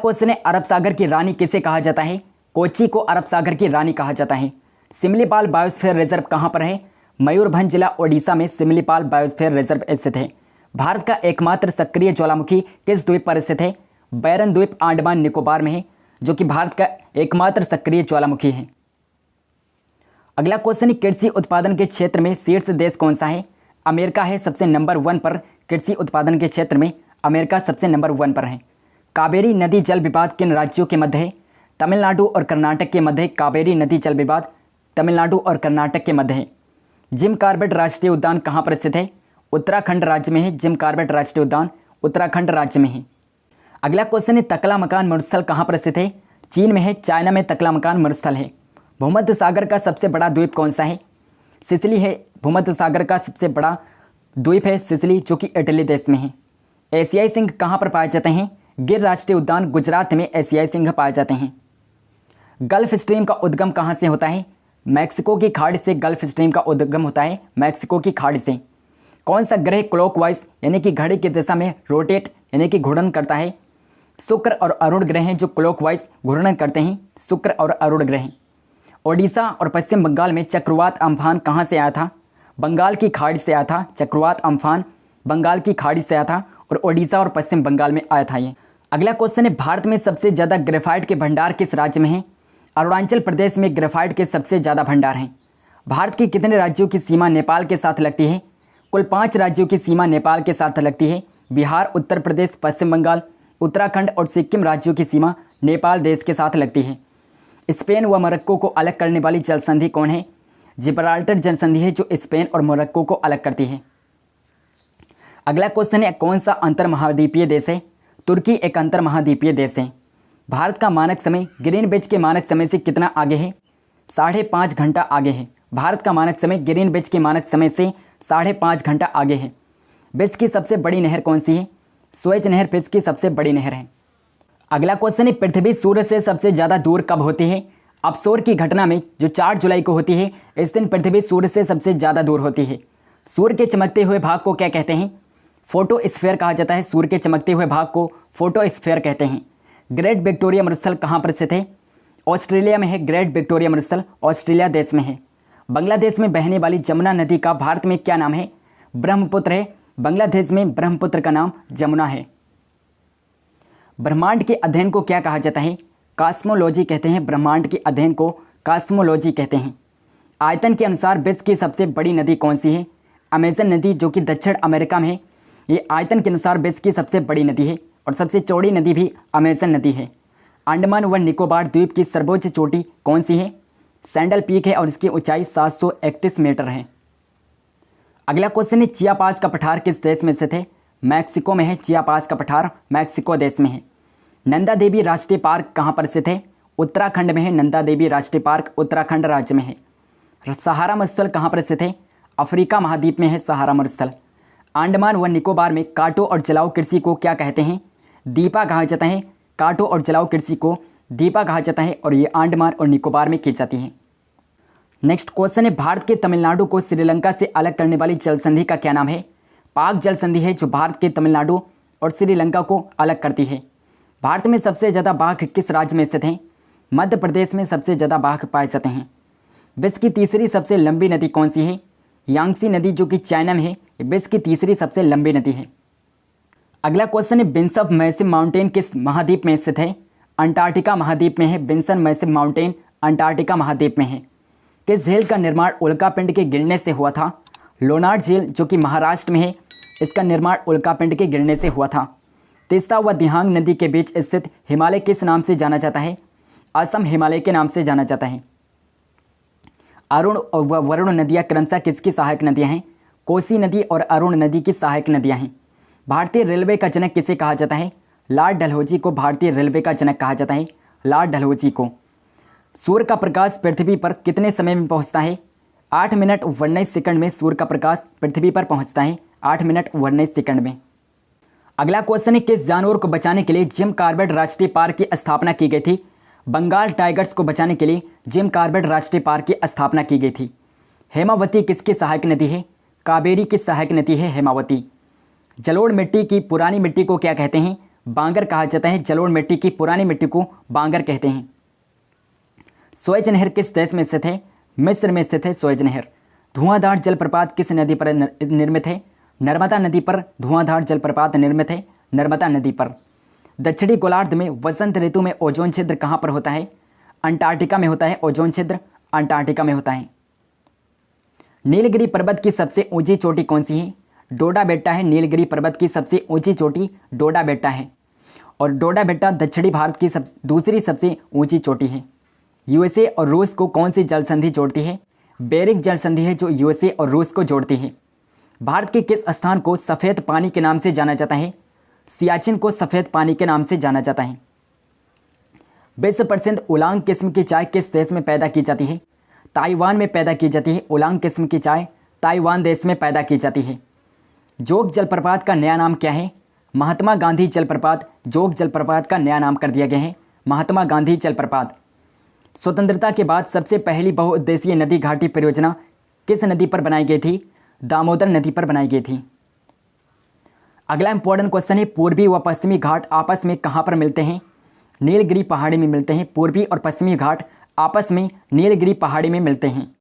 Question है, अरब सागर की रानी किसे कहा जाता है? कोच्चि को अरब सागर की रानी कहा जाता है। सिमलीपाल बायोस्फीयर रिजर्व कहाँ पर है? मयूरभंज जिला ओडिशा में सिमलीपाल बायोस्फीयर रिजर्व स्थित है। भारत का एकमात्र सक्रिय ज्वालामुखी किस द्वीप पर स्थित है? बैरन द्वीप अंडमान निकोबार में है, जो कि भारत का एकमात्र सक्रिय ज्वालामुखी है। अगला क्वेश्चन है, कृषि उत्पादन के क्षेत्र में शीर्ष देश कौन सा है? अमेरिका है सबसे नंबर 1 पर। कृषि उत्पादन के क्षेत्र में अमेरिका सबसे नंबर 1 पर है। कावेरी नदी जल विवाद किन राज्यों के मध्य है? तमिलनाडु और कर्नाटक के मध्य। कावेरी नदी जल विवाद तमिलनाडु और कर्नाटक के मध्य है। जिम कॉर्बेट राष्ट्रीय उद्यान कहाँ पर स्थित है? उत्तराखंड राज्य में है। जिम कॉर्बेट राष्ट्रीय उद्यान उत्तराखंड राज्य में है। अगला क्वेश्चन है, तकला मकान मरुस्थल कहाँ पर स्थित है? चीन में है। चाइना में तकला मकान मरुस्थल है। भूमध्य सागर का सबसे बड़ा द्वीप कौन सा है? सिसिली है। भूमध्य सागर का सबसे बड़ा द्वीप है सिसिली, जो कि इटली देश में है। एशियाई सिंह कहाँ पर पाए जाते हैं? गिर राष्ट्रीय उद्यान गुजरात में एशियाई सिंह पाए जाते हैं। गल्फ स्ट्रीम का उद्गम कहाँ से होता है? मैक्सिको की खाड़ी से गल्फ स्ट्रीम का उद्गम होता है, मैक्सिको की खाड़ी से। कौन सा ग्रह क्लॉकवाइज यानी कि घड़ी की दिशा में रोटेट यानी कि घूर्णन करता है? शुक्र और अरुण ग्रह हैं जो क्लॉकवाइज घूर्णन करते हैं, शुक्र और अरुण ग्रह। ओडिशा और पश्चिम बंगाल में चक्रवात अम्फान कहाँ से आया था? बंगाल की खाड़ी से आया था। चक्रवात अम्फान बंगाल की खाड़ी से आया था और ओडिशा और पश्चिम बंगाल में आया था ये। अगला क्वेश्चन है, भारत में सबसे ज़्यादा ग्रेफाइट के भंडार किस राज्य में है? अरुणाचल प्रदेश में ग्रेफाइट के सबसे ज़्यादा भंडार हैं। भारत के कितने राज्यों की सीमा नेपाल के साथ लगती है? कुल 5 राज्यों की सीमा नेपाल के साथ लगती है। बिहार, उत्तर प्रदेश, पश्चिम बंगाल, उत्तराखंड और सिक्किम राज्यों की सीमा नेपाल देश के साथ लगती है। स्पेन व मोरक्को को अलग करने वाली जल संधि कौन है? जिब्राल्टर जल संधि है जो स्पेन और मोरक्को को अलग करती है। अगला क्वेश्चन है, कौन सा अंतर महाद्वीपीय देश है? तुर्की एक अंतर महाद्वीपीय देश है। भारत का मानक समय ग्रीनविच के मानक समय से कितना आगे है? 5.5 घंटा आगे है। भारत का मानक समय ग्रीनविच के मानक समय से 5.5 घंटा आगे है। विश्व की सबसे बड़ी नहर कौन सी है? स्वेज नहर विश्व की सबसे बड़ी नहर है। अगला क्वेश्चन है, पृथ्वी सूर्य से सबसे ज़्यादा दूर कब होती है? अपसोर की घटना में जो 4 जुलाई को होती है, इस दिन पृथ्वी सूर्य से सबसे ज़्यादा दूर होती है। सूर्य के चमकते हुए भाग को क्या कहते हैं? फोटोस्फीयर कहा जाता है। सूर्य के चमकते हुए भाग को फोटोस्फीयर कहते हैं। ग्रेट विक्टोरिया मरुस्थल कहाँ पर स्थित है? ऑस्ट्रेलिया में है। ग्रेट विक्टोरिया मरुस्थल ऑस्ट्रेलिया देश में है। बांग्लादेश में बहने वाली जमुना नदी का भारत में क्या नाम है? ब्रह्मपुत्र है। बांग्लादेश में ब्रह्मपुत्र का नाम जमुना है। ब्रह्मांड के अध्ययन को क्या कहा जाता है? कॉस्मोलॉजी कहते हैं। ब्रह्मांड के अध्ययन को कॉस्मोलॉजी कहते हैं। आयतन के अनुसार विश्व की सबसे बड़ी नदी कौन सी है? अमेजन नदी, जो कि दक्षिण अमेरिका में है। ये आयतन के अनुसार विश्व की सबसे बड़ी नदी है और सबसे चौड़ी नदी भी अमेजन नदी है। अंडमान व निकोबार द्वीप की सर्वोच्च चोटी कौन सी है? सैंडल पीक है और इसकी ऊंचाई 731 मीटर है। अगला क्वेश्चन है, चियापास का पठार किस देश में स्थित है? मैक्सिको में है। चियापास का पठार मैक्सिको देश में है। नंदा देवी राष्ट्रीय पार्क कहाँ पर स्थित है? उत्तराखंड में है। नंदा देवी राष्ट्रीय पार्क उत्तराखंड राज्य में है। सहारा मरुस्थल कहाँ पर स्थित है? अफ्रीका महाद्वीप में है सहारा मरुस्थल। अंडमान व निकोबार में काटो और जलाओ कृषि को क्या कहते हैं? दीपा कहा जाता है। काटो और जलाओ कृषि को दीपा कहा जाता है और ये अंडमान और निकोबार में की जाती है। नेक्स्ट क्वेश्चन है, भारत के तमिलनाडु को श्रीलंका से अलग करने वाली जल संधि का क्या नाम है? पाक जल संधि है, जो भारत के तमिलनाडु और श्रीलंका को अलग करती है। भारत में सबसे ज़्यादा बाघ किस राज्य में स्थित हैं? मध्य प्रदेश में सबसे ज़्यादा बाघ पाए जाते हैं। विश्व की तीसरी सबसे लंबी नदी कौन सी है? यांगसी नदी, जो कि चाइना में है। विश्व की तीसरी सबसे लंबी नदी है। अगला क्वेश्चन है, बिन्सन मैसिव माउंटेन किस महाद्वीप में स्थित है? अंटार्कटिका महाद्वीप में है। बिन्सन मैसिव माउंटेन अंटार्कटिका महाद्वीप में है। किस झील का निर्माण उल्कापिंड के गिरने से हुआ था? लोनार झील, जो कि महाराष्ट्र में है, इसका निर्माण उल्कापिंड के गिरने से हुआ था। तीस्ता व दिहांग नदी के बीच स्थित हिमालय किस नाम से जाना जाता है? असम हिमालय के नाम से जाना जाता है। अरुण व वरुण नदियाँ क्रमशः किसकी सहायक नदियाँ हैं? कोसी नदी और अरुण नदी की सहायक नदियाँ हैं। भारतीय रेलवे का जनक किसे कहा जाता है? लॉर्ड डलहौजी को भारतीय रेलवे का जनक कहा जाता है। लॉर्ड डलहौजी को। सूर्य का प्रकाश पृथ्वी पर कितने समय में पहुंचता है? 8 मिनट 19 सेकंड में सूर्य का प्रकाश पृथ्वी पर पहुंचता है। 8 मिनट 19 सेकंड में। अगला क्वेश्चन है, किस जानवर को बचाने के लिए जिम कॉर्बेट राष्ट्रीय पार्क की स्थापना की गई थी? बंगाल टाइगर्स को बचाने के लिए जिम कॉर्बेट राष्ट्रीय पार्क की स्थापना की गई थी। हेमावती किसकी सहायक नदी है? कावेरी की सहायक नदी है हेमावती। जलोढ़ मिट्टी की पुरानी मिट्टी को क्या कहते हैं? बांगर कहा जाता है। जलोढ़ मिट्टी की पुरानी मिट्टी को बांगर कहते हैं। सुएज नहर किस देश में स्थित है? मिस्र में स्थित है सुएज नहर। धुआंधार जलप्रपात किस नदी पर निर्मित है? नर्मदा नदी पर धुआंधार जलप्रपात निर्मित है, नर्मदा नदी पर। दक्षिणी गोलार्ध में वसंत ऋतु में ओजोन छिद्र कहाँ पर होता है? अंटार्कटिका में होता है ओजोन छिद्र, अंटार्कटिका में होता है। नीलगिरी पर्वत की सबसे ऊंची चोटी कौन सी है? डोडा बेट्टा है। नीलगिरी पर्वत की सबसे ऊंची चोटी डोडा बेट्टा है और डोडा बेट्टा दक्षिणी भारत की दूसरी सबसे ऊंची चोटी है। यूएसए और रूस को कौन सी जल संधि जोड़ती है? बेरिंग जल संधि है जो यूएसए और रूस को जोड़ती है। भारत के किस स्थान को सफ़ेद पानी के नाम से जाना जाता है? सियाचिन को सफ़ेद पानी के नाम से जाना जाता है। विश्व प्रसिद्ध ओलांग किस्म की चाय किस देश में पैदा की जाती है? ताइवान में पैदा की जाती है। ओलांग किस्म की चाय ताइवान देश में पैदा की जाती है। जोग जलप्रपात का नया नाम क्या है? महात्मा गांधी जलप्रपात जोग जलप्रपात का नया नाम कर दिया गया है, महात्मा गांधी जलप्रपात। स्वतंत्रता के बाद सबसे पहली बहुउद्देशीय नदी घाटी परियोजना किस नदी पर बनाई गई थी? दामोदर नदी पर बनाई गई थी। अगला इंपॉर्टेंट क्वेश्चन है, पूर्वी व पश्चिमी घाट आपस में कहाँ पर मिलते हैं? नीलगिरी पहाड़ी में मिलते हैं। पूर्वी और पश्चिमी घाट आपस में नीलगिरी पहाड़ी में मिलते हैं।